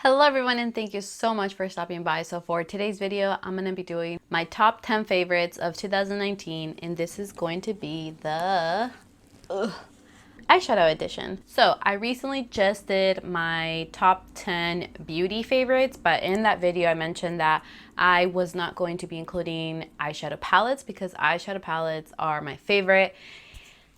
Hello everyone, and thank you so much for stopping by. So for today's video, I'm going to be doing my top 10 favorites of 2019, and this is going to be the eyeshadow edition. So I recently just did my top 10 beauty favorites, but in that video I mentioned that I was not going to be including eyeshadow palettes because eyeshadow palettes are my favorite.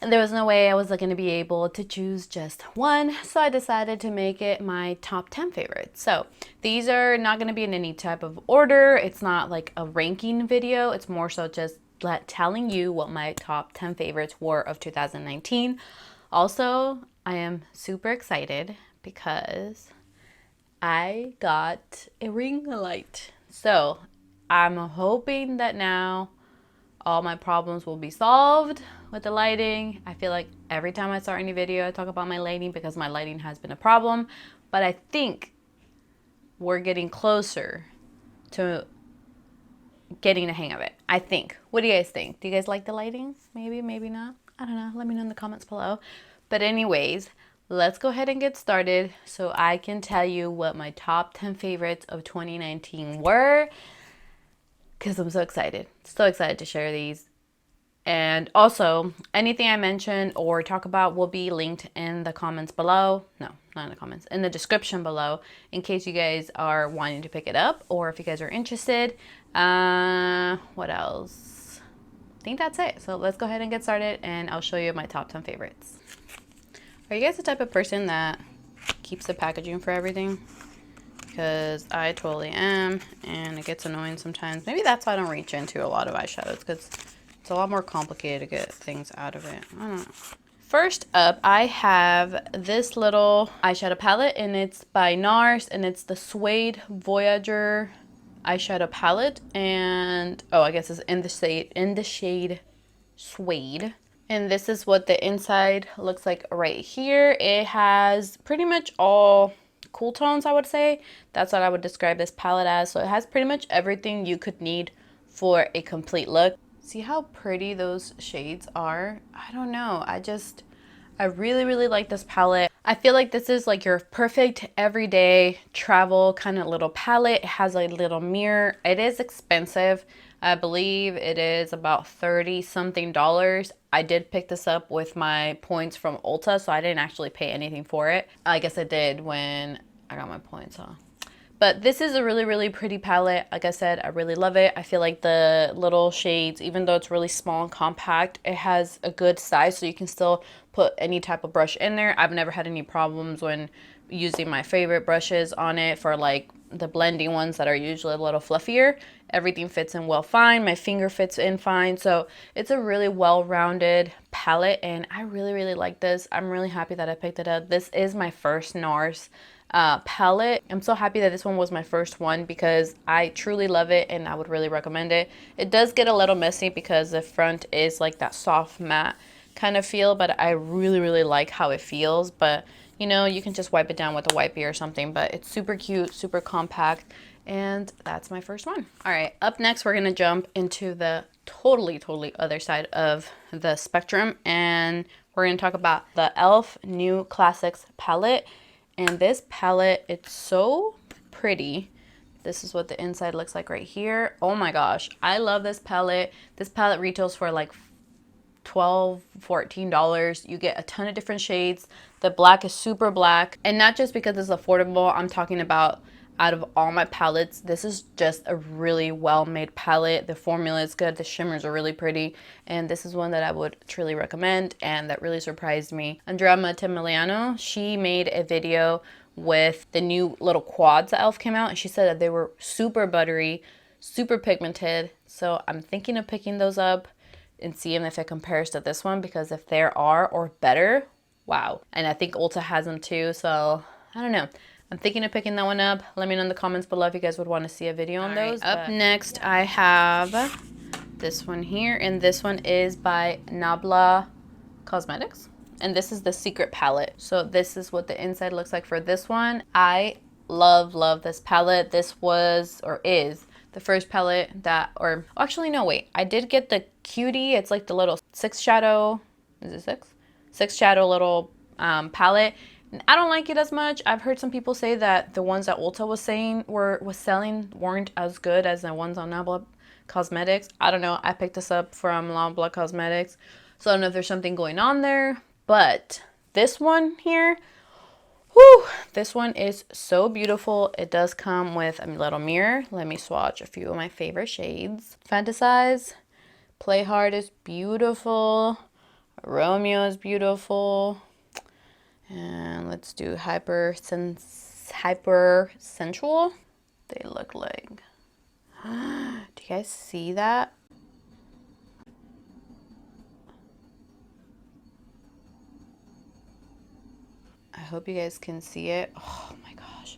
And there was no way I was going to be able to choose just one, so I decided to make it my top 10 favorites. So these are not going to be in any type of order. It's not like a ranking video. It's more so just telling you what my top 10 favorites were of 2019. Also, I am super excited because I got a ring light. So I'm hoping that now all my problems will be solved with the lighting. I feel like every time I start any video, I talk about my lighting because my lighting has been a problem. But I think we're getting closer to getting the hang of it. I think. What do you guys think? Do you guys like the lighting? Maybe, maybe not. I don't know. Let me know in the comments below. But anyways, let's go ahead and get started so I can tell you what my top 10 favorites of 2019 were. Because I'm so excited to share these. And also, anything I mention or talk about will be linked in the comments below. No, not in the comments, in the description below, in case you guys are wanting to pick it up or if you guys are interested. What else? I think that's it. So let's go ahead and get started and I'll show you my top 10 favorites. Are you guys the type of person that keeps the packaging for everything? Because I totally am, and it gets annoying sometimes. Maybe that's why I don't reach into a lot of eyeshadows, because it's a lot more complicated to get things out of it. I don't know. First up, I have this little eyeshadow palette, and it's by Nars, and it's the Suede Voyageur eyeshadow palette. And oh, I guess it's in the shade Suede. And this is what the inside looks like right here. It has pretty much all cool tones, I would say. That's what I would describe this palette as. So it has pretty much everything you could need for a complete look. See how pretty those shades are? I don't know. I really like this palette. I feel like this is like your perfect everyday travel kind of little palette. It has a little mirror. It is expensive. I believe it is about $30 something. I did pick this up with my points from Ulta, so I didn't actually pay anything for it. I guess I did when I got my points, huh? But this is a really pretty palette. Like I said, I really love it. I feel like the little shades, even though it's really small and compact, it has a good size, so you can still put any type of brush in there. I've never had any problems when using my favorite brushes on it for like the blending ones that are usually a little fluffier. Everything fits in well fine. My finger fits in fine. So it's a really well-rounded palette, and I really like this. I'm really happy that I picked it up. This is my first Nars palette. I'm so happy that this one was my first one because I truly love it and I would really recommend it. It does get a little messy because the front is like that soft matte kind of feel, but I really like how it feels. But you know, you can just wipe it down with a wipey or something, but it's super cute, super compact, and that's my first one. All right, up next, we're gonna jump into the totally other side of the spectrum, and we're gonna talk about the e.l.f. New Classics palette. And this palette, it's so pretty. This is what the inside looks like right here. Oh my gosh, I love this palette. This palette retails for like $12, $14. You get a ton of different shades. The black is super black, and not just because it's affordable. I'm talking about out of all my palettes, this is just a really well-made palette. The formula is good. The shimmers are really pretty, and this is one that I would truly recommend, and that really surprised me. Andrea Matillano, she made a video with the new little quads that e.l.f. came out, and she said that they were super buttery, super pigmented. So I'm thinking of picking those up and seeing if it compares to this one, because if there are or better, wow. And I think Ulta has them too, so I don't know. I'm thinking of picking that one up. Let me know in the comments below if you guys would want to see a video on those. Up next, I have this one here, and this one is by Nabla Cosmetics. And this is the Secret palette. So this is what the inside looks like for this one. I love this palette. This was, or is, the first palette that, or actually no, wait. I did get the Cutie. It's like the little 6 shadow, is it 6? 6 shadow little palette. I don't like it as much. I've heard some people say that the ones that Ulta was selling weren't as good as the ones on Nabla Cosmetics. I don't know. I picked this up from Nabla Cosmetics, so I don't know if there's something going on there. But this one here, whew, this one is so beautiful. It does come with a little mirror. Let me swatch a few of my favorite shades. Fantasize, Play Hard is beautiful. Romeo is beautiful. And let's do hyper sensual. They look like. Do you guys see that? I hope you guys can see it. Oh my gosh.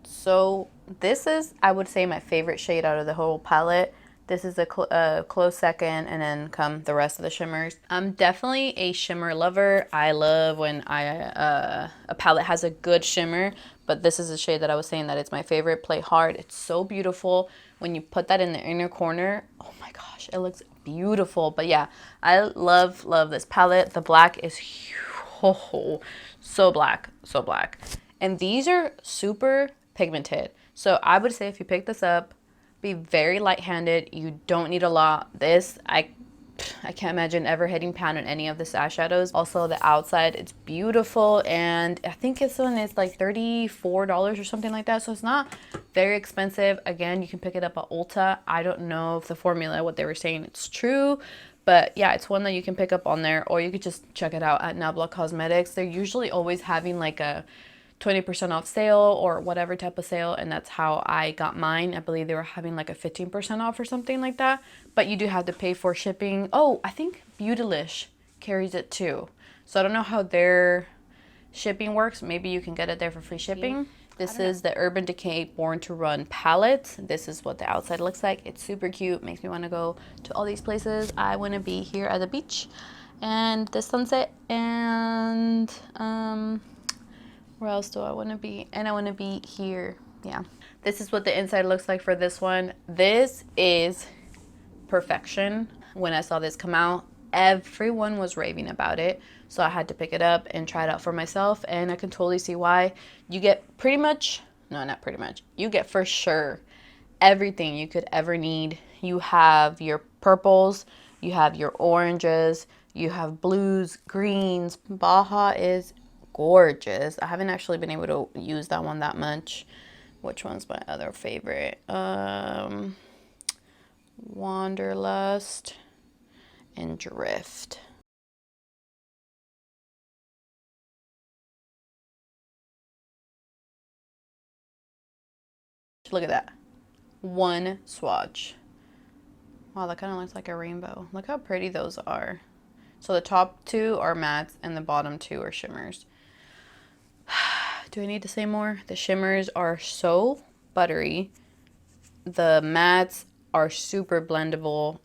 So this is, I would say, my favorite shade out of the whole palette. This is a close second, and then come the rest of the shimmers. I'm definitely a shimmer lover. I love when a palette has a good shimmer, but this is a shade that I was saying that it's my favorite. Play Hard. It's so beautiful. When you put that in the inner corner, oh my gosh, it looks beautiful. But yeah, I love this palette. The black is oh, so black, so black. And these are super pigmented. So I would say if you pick this up, be very light-handed. You don't need a lot. This, I can't imagine ever hitting pan on any of the eyeshadows. Also, the outside, it's beautiful, and I think this one is like $34 or something like that, so it's not very expensive. Again, you can pick it up at Ulta. I don't know if the formula, what they were saying, it's true, but yeah, it's one that you can pick up on there, or you could just check it out at Nabla Cosmetics. They're usually always having like a 20% off sale or whatever type of sale, and that's how I got mine. I believe they were having like a 15% off or something like that, but you do have to pay for shipping. Oh, I think Beautylish carries it too, so I don't know how their shipping works. Maybe you can get it there for free shipping. This is the Urban Decay Born to Run palette. This is what the outside looks like. It's super cute, makes me want to go to all these places. I want to be here at the beach and the sunset, and where else do I want to be? And I want to be here. Yeah. This is what the inside looks like for this one. This is perfection. When I saw this come out, everyone was raving about it. So I had to pick it up and try it out for myself. And I can totally see why. You get pretty much, no, not pretty much. You get for sure everything you could ever need. You have your purples, you have your oranges, you have blues, greens. Baja is gorgeous. I haven't actually been able to use that one that much. Which one's my other favorite? Wanderlust and Drift. Look at that. One swatch. Wow, that kind of looks like a rainbow. Look how pretty those are. So the top two are mattes and the bottom two are shimmers. Do I need to say more? The shimmers are so buttery. The mattes are super blendable.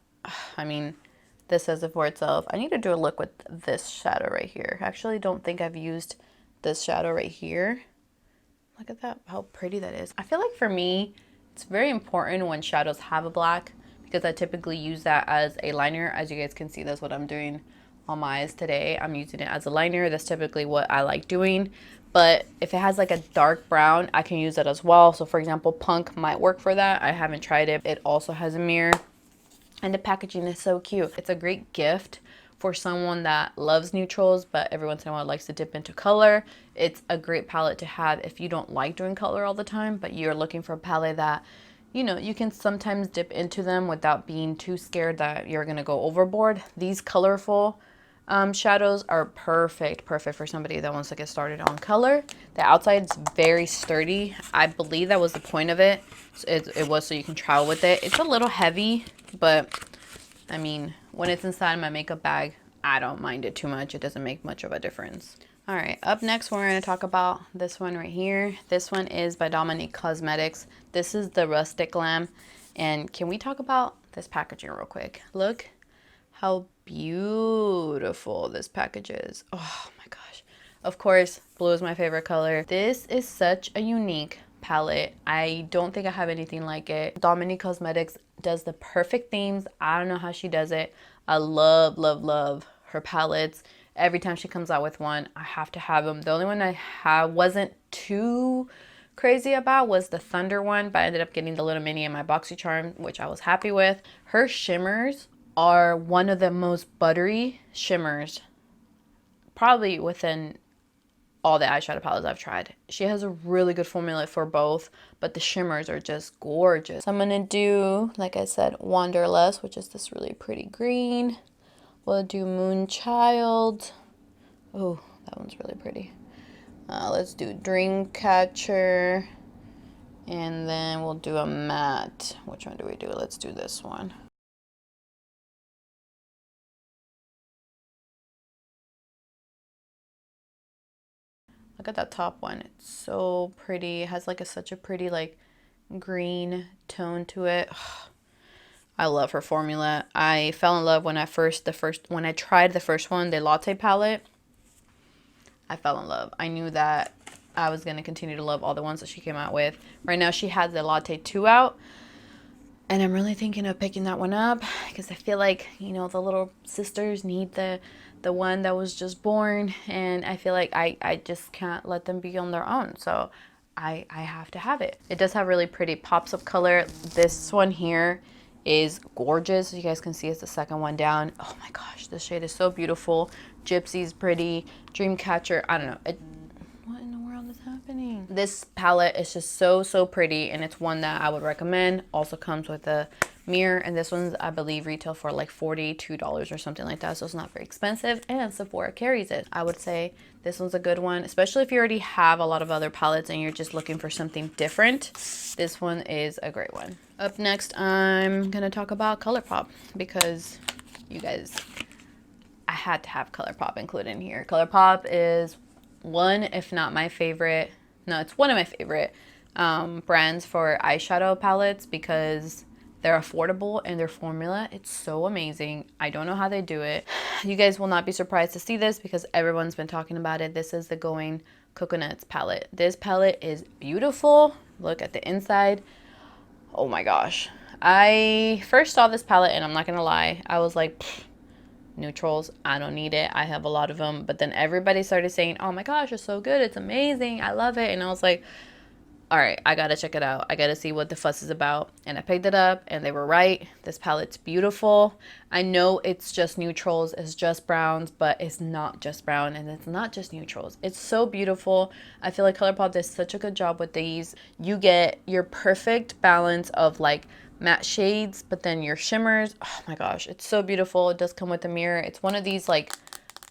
I mean, this says it for itself. I need to do a look with this shadow right here. I actually don't think I've used this shadow right here. Look at that, how pretty that is. I feel like for me, it's very important when shadows have a black, because I typically use that as a liner. As you guys can see, that's what I'm doing on my eyes today. I'm using it as a liner. That's typically what I like doing. But if it has like a dark brown, I can use it as well. So for example, Punk might work for that. I haven't tried it. It also has a mirror, and the packaging is so cute. It's a great gift for someone that loves neutrals but every once in a while likes to dip into color. It's a great palette to have if you don't like doing color all the time, but you're looking for a palette that, you know, you can sometimes dip into them without being too scared that you're gonna go overboard. These colorful shadows are perfect for somebody that wants to get started on color. The outside is very sturdy. I believe that was the point of it. It was so you can travel with it. It's a little heavy, but I mean, when it's inside my makeup bag, I don't mind it too much. It doesn't make much of a difference. All right, up next, we're going to talk about this one right here. This one is by Dominique Cosmetics. This is the Rustic Glam. And can we talk about this packaging real quick? Look how beautiful this package is. Oh my gosh. Of course, blue is my favorite color. This is such a unique palette. I don't think I have anything like it. Dominique Cosmetics does the perfect themes. I don't know how she does it. I love her palettes. Every time she comes out with one, I have to have them. The only one I wasn't too crazy about was the Thunder one, but I ended up getting the little mini in my BoxyCharm, which I was happy with. Her shimmers are one of the most buttery shimmers probably within all the eyeshadow palettes I've tried. She has a really good formula for both, but the shimmers are just gorgeous. So I'm gonna do, like I said, Wanderlust, which is this really pretty green. We'll do Moonchild. Oh, that one's really pretty. Let's do Dreamcatcher. And then we'll do a matte. Which one do we do? Let's do this one. Look at that top one. It's so pretty. It has like such a pretty like green tone to it. I love her formula. I fell in love when I tried the first one, the Latte palette. I fell in love. I knew that I was going to continue to love all the ones that she came out with. Right now she has the Latte 2 out. And I'm really thinking of picking that one up because I feel like, you know, the little sisters need the one that was just born. And I feel like I just can't let them be on their own. So I have to have it. It does have really pretty pops of color. This one here is gorgeous. You guys can see it's the second one down. Oh my gosh, this shade is so beautiful. Gypsy's pretty. Dreamcatcher, I don't know. What in the world is happening? This palette is just so pretty, and it's one that I would recommend. Also comes with a mirror, and this one's, I believe, retail for like $42 or something like that, so it's not very expensive, and Sephora carries it. I would say this one's a good one, especially if you already have a lot of other palettes and you're just looking for something different. This one is a great one. Up next, I'm gonna talk about Colourpop because you guys, I had to have Colourpop included in here. Colourpop is one, if not my favorite, no, it's one of my favorite brands for eyeshadow palettes because they're affordable and their formula, it's so amazing. I don't know how they do it. You guys will not be surprised to see this because everyone's been talking about it. This is the Going Coconuts palette. This palette is beautiful. Look at the inside. Oh my gosh. I first saw this palette and I'm not gonna lie, I was like, neutrals, I don't need it. I have a lot of them. But then everybody started saying, oh my gosh, it's so good, it's amazing, I love it. And I was like, all right, I gotta check it out. I gotta see what the fuss is about. And I picked it up and they were right. This palette's beautiful. I know it's just neutrals, it's just browns, but it's not just brown and it's not just neutrals. It's so beautiful. I feel like Colourpop does such a good job with these. You get your perfect balance of like matte shades, but then your shimmers. Oh my gosh, it's so beautiful. It does come with a mirror. It's one of these like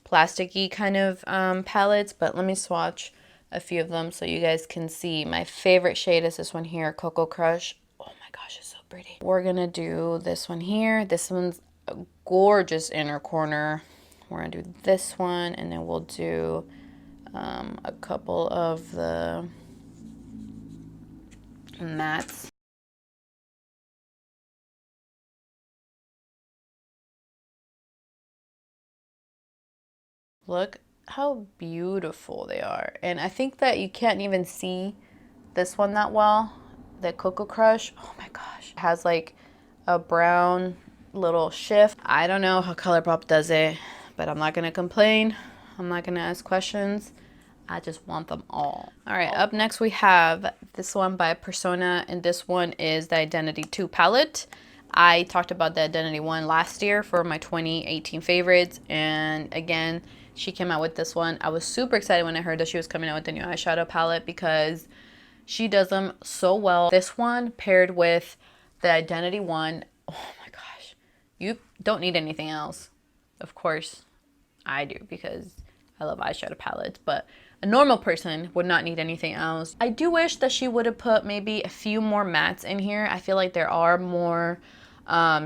plasticky kind of palettes, but let me swatch a few of them so you guys can see. My favorite shade is this one here, Cocoa Crush. Oh my gosh, it's so pretty. We're gonna do this one here. This one's a gorgeous inner corner. We're gonna do this one, and then we'll do a couple of the mattes. Look how beautiful they are. And I think that you can't even see this one that well, the Cocoa Crush. Oh my gosh, it has like a brown little shift. I don't know how Colourpop does it, but I'm not gonna complain. I'm not gonna ask questions. I just want them all. All right, up next we have this one by Persona, and this one is the Identity 2 palette. I talked about the Identity 1 last year for my 2018 favorites, and again, she came out with this one. I was super excited when I heard that she was coming out with the new eyeshadow palette because she does them so well. This one paired with the Identity 1, oh my gosh, you don't need anything else. Of course, I do because I love eyeshadow palettes, but a normal person would not need anything else. I do wish that she would have put maybe a few more mattes in here. I feel like there are more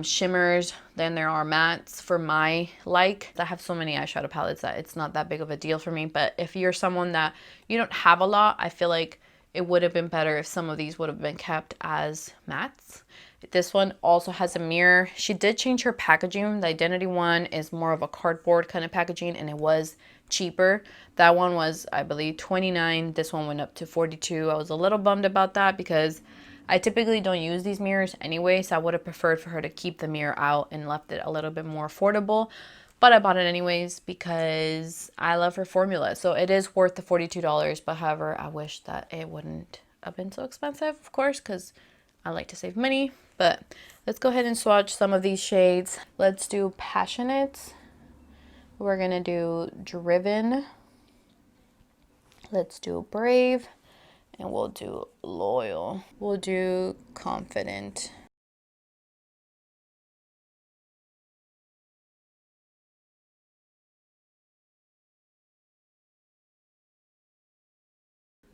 shimmers than there are mattes for my like. I have so many eyeshadow palettes that it's not that big of a deal for me, but if you're someone that you don't have a lot, I feel like it would have been better if some of these would have been kept as mattes. This one also has a mirror. She did change her packaging. The Identity 1 is more of a cardboard kind of packaging, and it was cheaper. That one was, I believe, $29. This one went up to $42. I was a little bummed about that because I typically don't use these mirrors anyway, so I would have preferred for her to keep the mirror out and left it a little bit more affordable. but I bought it anyways because I love her formula. So it is worth the $42, but however, I wish that it wouldn't have been so expensive, of course, because I like to save money. But let's go ahead and swatch some of these shades. Let's do Passionate. We're gonna do Driven. Let's do Brave. And we'll do Loyal. We'll do Confident.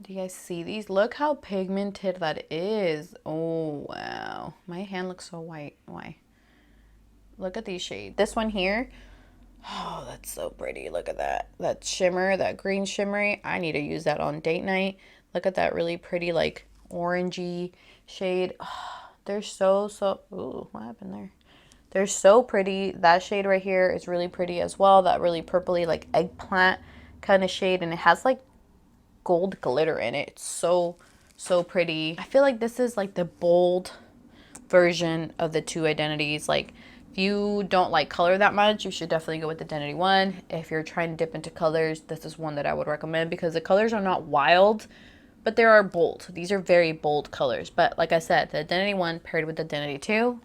Do you guys see these? Look how pigmented that is. Oh, wow. My hand looks so white. Why? Look at these shades. This one here. Oh, that's so pretty. Look at that. That shimmer, that green shimmery. I need to use that on date night. Look at that really pretty, like, orangey shade. Oh, they're so, ooh, what happened there? They're so pretty. That shade right here is really pretty as well. That really purpley, like, eggplant kind of shade. And it has, like, gold glitter in it. It's so pretty. I feel like this is like the bold version of the two identities. Like if you don't like color that much, you should definitely go with Identity 1. If you're trying to dip into colors, this is one that I would recommend because the colors are not wild, but they are bold. These are very bold colors. But like I said, the Identity 1 paired with Identity 2,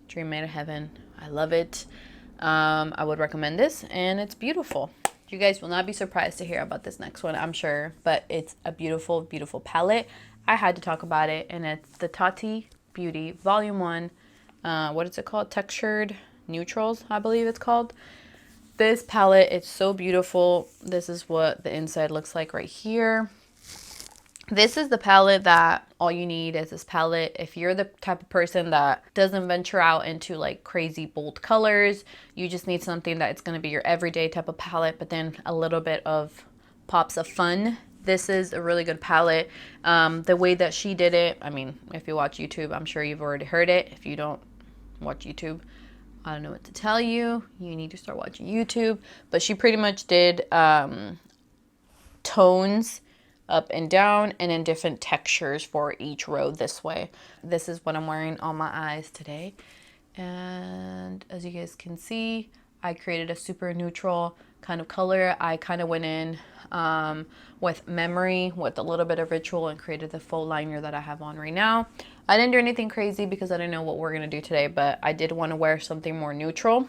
dream made of heaven. I love it. I would recommend this, and it's beautiful. You guys will not be surprised to hear about this next one, I'm sure, but it's a beautiful, beautiful palette. I had to talk about it, and it's the Tati Beauty Volume 1. What is it called? Textured Neutrals, I believe it's called. This palette, it's so beautiful. This is what the inside looks like right here. This is the palette that all you need is this palette. If you're the type of person that doesn't venture out into like crazy bold colors, you just need something that it's going to be your everyday type of palette, but then a little bit of pops of fun. This is a really good palette. The way that she did it, I mean, if you watch YouTube, I'm sure you've already heard it. If you don't watch YouTube, I don't know what to tell you. You need to start watching YouTube. But she pretty much did tones up and down and in different textures for each row this way. This is what I'm wearing on my eyes today. And as you guys can see, I created a super neutral kind of color. I kind of went in with memory with a little bit of ritual and created the faux liner that I have on right now. I didn't do anything crazy because I didn't know what we're going to do today, but I did want to wear something more neutral.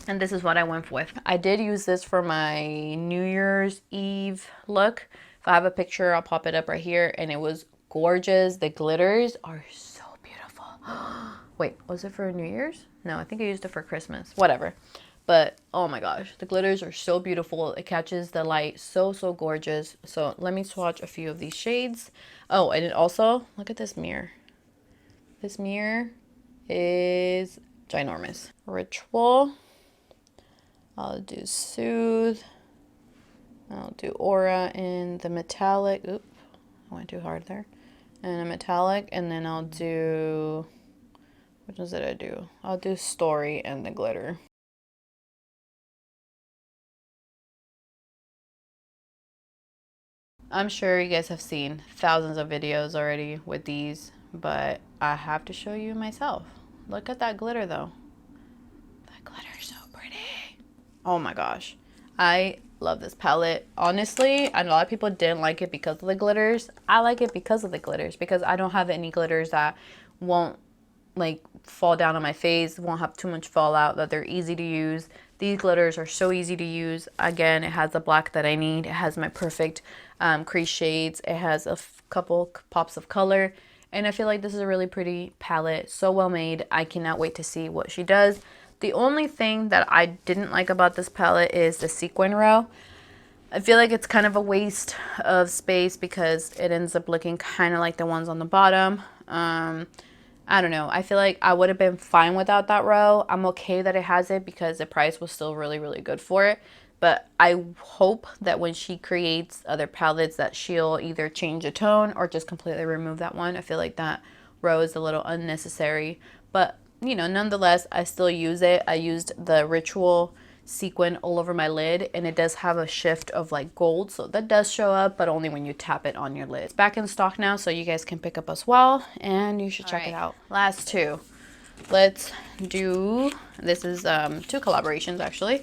And this is what I went with. I did use this for my New Year's Eve look. If I have a picture, I'll pop it up right here. And it was gorgeous. The glitters are so beautiful. Wait, was it for New Year's? No, I think I used it for Christmas. Whatever. But oh my gosh, the glitters are so beautiful. It catches the light so gorgeous. So let me swatch a few of these shades. Oh, and it also, look at this mirror. This mirror is ginormous. Ritual. I'll do Soothe. I'll do Aura in the metallic. Oop, I went too hard there. And a metallic. And then I'll do, which ones did I do? I'll do Story and the glitter. I'm sure you guys have seen thousands of videos already with these, but I have to show you myself. Look at that glitter though. That glitter is so pretty. Oh my gosh. I love this palette. Honestly, a lot of people didn't like it because of the glitters. I like it because of the glitters because I don't have any glitters that won't like fall down on my face, won't have too much fallout, that they're easy to use. These glitters are so easy to use. Again, it has the black that I need. It has my perfect crease shades. It has a couple pops of color. And I feel like this is a really pretty palette. So well made. I cannot wait to see what she does. The only thing that I didn't like about this palette is the sequin row. I feel like it's kind of a waste of space because it ends up looking kind of like the ones on the bottom. I don't know. I feel like I would have been fine without that row. I'm okay that it has it because the price was still really good for it. But I hope that when she creates other palettes that she'll either change a tone or just completely remove that one. I feel like that row is a little unnecessary. But, you know, nonetheless, I still use it. I used the Ritual sequin all over my lid, and it does have a shift of like gold, so that does show up, but only when you tap it on your lid. It's back in stock now, so you guys can pick up as well, and you should check it out. Last two. let's do, this is 2 collaborations actually.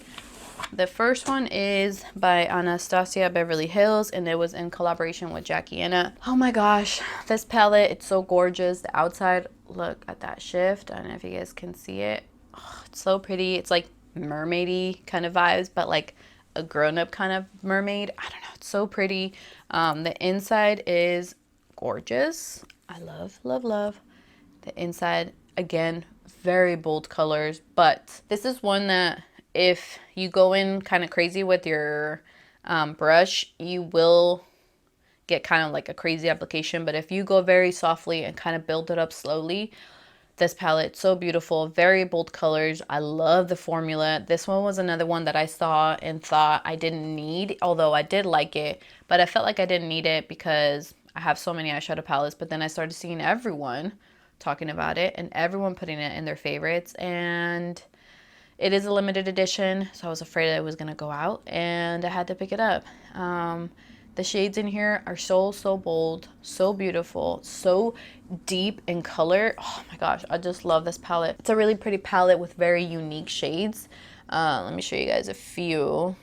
The first one is by Anastasia Beverly Hills, and it was in collaboration with Jackie Aina. Oh my gosh, this palette, it's so gorgeous. The outside, look at that shift. I don't know if you guys can see it. Oh, it's so pretty. It's like mermaidy kind of vibes, but like a grown-up kind of mermaid. I don't know, it's so pretty. The inside is gorgeous. I love, love, love. The inside, again, very bold colors, but this is one that if you go in kind of crazy with your brush, you will get kind of like a crazy application. But if you go very softly and kind of build it up slowly, this palette, so beautiful, very bold colors. I love the formula. This one was another one that I saw and thought I didn't need, although I did like it, but I felt like I didn't need it because I have so many eyeshadow palettes. But then I started seeing everyone talking about it and everyone putting it in their favorites, and it is a limited edition, so I was afraid it was gonna go out, and I had to pick it up. The shades in here are so bold, so beautiful, so deep in color. Oh my gosh, I just love this palette. It's a really pretty palette with very unique shades. Let me show you guys a few.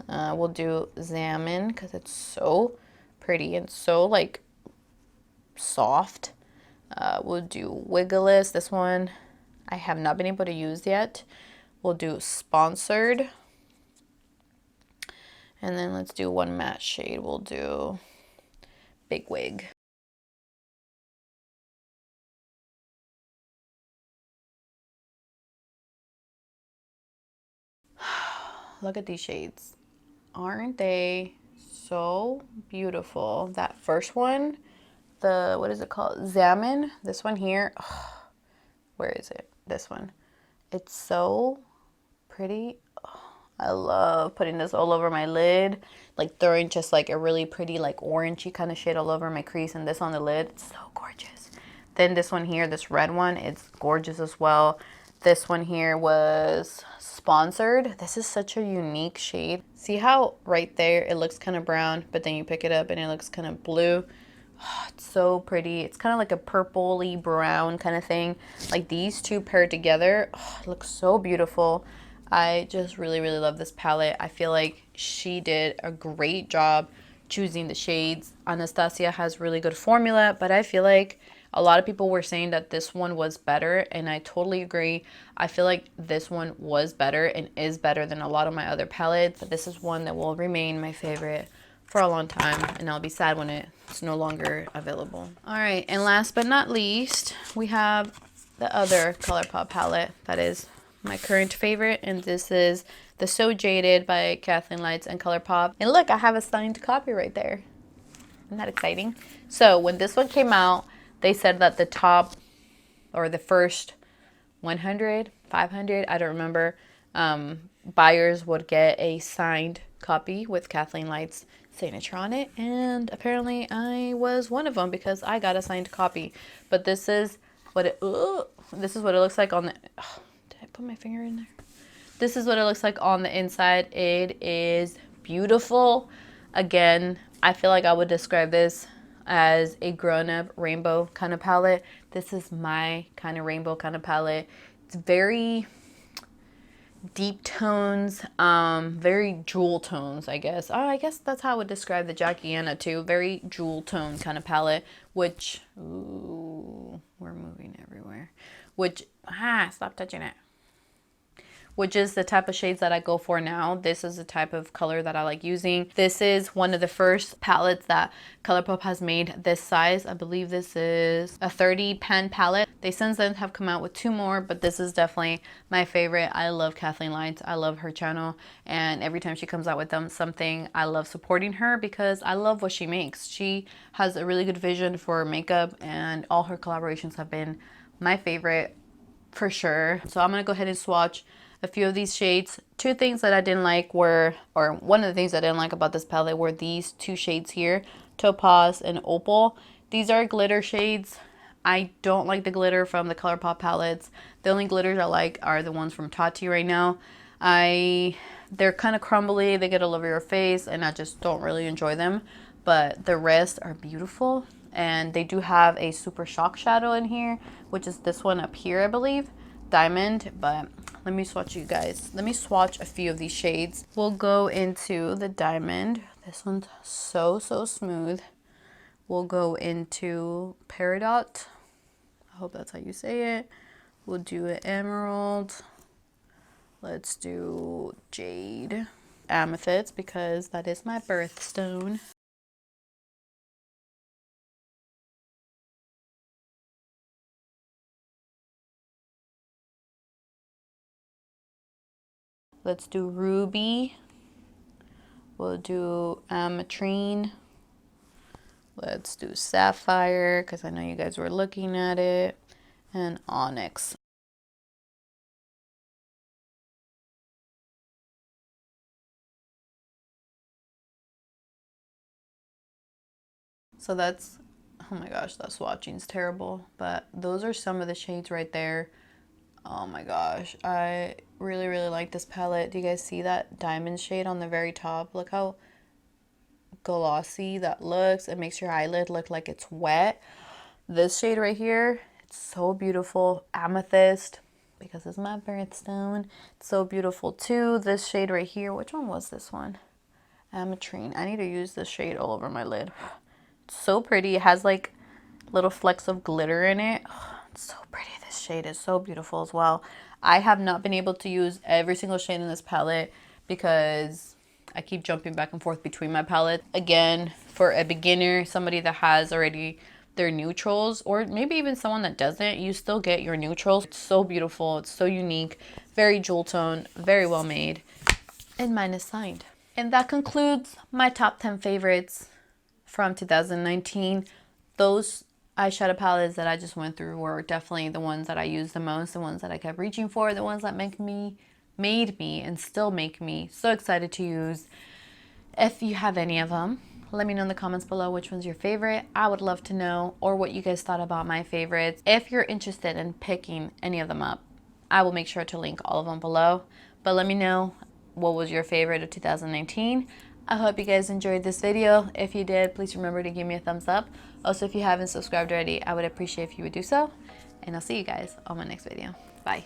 We'll do Salmon because it's so pretty and so like soft. We'll do Wiggleless. This one I have not been able to use yet. We'll do Sponsored. And then let's do one matte shade. We'll do Big Wig. Look at these shades. Aren't they so beautiful? That first one, the, what is it called? Salmon. This one here. Oh, where is it? This one. It's so pretty. Oh, I love putting this all over my lid, like throwing just like a really pretty like orangey kind of shade all over my crease, and this on the lid. It's so gorgeous. Then this one here, this red one, it's gorgeous as well. This one here was Sponsored. This is such a unique shade. See how right there it looks kind of brown, but then you pick it up and it looks kind of blue. Oh, it's so pretty. It's kind of like a purpley brown kind of thing. Like these two paired together, oh, it looks so beautiful. I just really love this palette. I feel like she did a great job choosing the shades. Anastasia has really good formula, but I feel like a lot of people were saying that this one was better, and I totally agree. I feel like this one was better and is better than a lot of my other palettes. This is one that will remain my favorite for a long time, and I'll be sad when it's no longer available. All right, and last but not least, we have the other Colourpop palette that is my current favorite, and this is the So Jaded by Kathleen Lights and Colourpop. And look, I have a signed copy right there. Isn't that exciting? So when this one came out, they said that the top, or the first 100, 500, I don't remember, buyers would get a signed copy with Kathleen Lights' signature on it, and apparently I was one of them because I got a signed copy. But this is what it looks like on the, oh, did I put my finger in there? This is what it looks like on the inside. It is beautiful. Again, I feel like I would describe this as a grown-up rainbow kind of palette. This is my kind of rainbow kind of palette. It's very deep tones, very jewel tones, I guess. Oh, I guess that's how I would describe the Jackie Aina too. Very jewel tone kind of palette, which, ooh, we're moving everywhere. Which, stop touching it. Which is the type of shades that I go for now. This is the type of color that I like using. This is one of the first palettes that Colourpop has made this size. I believe this is a 30 pan palette. They since then have come out with 2 more, but this is definitely my favorite. I love Kathleen Lights. I love her channel, and every time she comes out with something, I love supporting her because I love what she makes. She has a really good vision for makeup, and all her collaborations have been my favorite for sure. So I'm gonna go ahead and swatch a few of these shades. 2 things that I didn't like were, or one of the things I didn't like about this palette were these 2 shades here, Topaz and Opal. These are glitter shades. I don't like the glitter from the Colourpop palettes. The only glitters I like are the ones from Tati right now. They're kind of crumbly, they get all over your face, and I just don't really enjoy them. But the rest are beautiful. And they do have a super shock shadow in here, which is this one up here, I believe, diamond. But let me swatch you guys. Let me swatch a few of these shades. We'll go into the diamond. This one's so smooth. We'll go into peridot. I hope that's how you say it. We'll do an emerald. Let's do jade. Amethyst, because that is my birthstone. Let's do ruby. We'll do ametrine. Let's do sapphire, because I know you guys were looking at it. And onyx. So that's, oh my gosh, that swatching is terrible. But those are some of the shades right there. Oh my gosh, I really like this palette. Do you guys see that diamond shade on the very top? Look how glossy that looks. It makes your eyelid look like it's wet. This shade right here, it's so beautiful. Amethyst, because it's my birthstone. It's so beautiful too. This shade right here, which one was this one? Ametrine. I need to use this shade all over my lid. It's so pretty. It has like little flecks of glitter in it. It's so pretty. This shade is so beautiful as well. I have not been able to use every single shade in this palette because I keep jumping back and forth between my palette. Again, for a beginner, somebody that has already their neutrals, or maybe even someone that doesn't, you still get your neutrals. It's so beautiful. It's so unique. Very jewel tone. Very well made. And mine is signed. And that concludes my top 10 favorites from 2019. Those eyeshadow palettes that I just went through were definitely the ones that I used the most, the ones that I kept reaching for, the ones that made me and still make me so excited to use. If you have any of them, let me know in the comments below which one's your favorite. I would love to know, or what you guys thought about my favorites. If you're interested in picking any of them up, I will make sure to link all of them below. But let me know what was your favorite of 2019. I hope you guys enjoyed this video. If you did, please remember to give me a thumbs up. Also, if you haven't subscribed already, I would appreciate if you would do so. And I'll see you guys on my next video. Bye.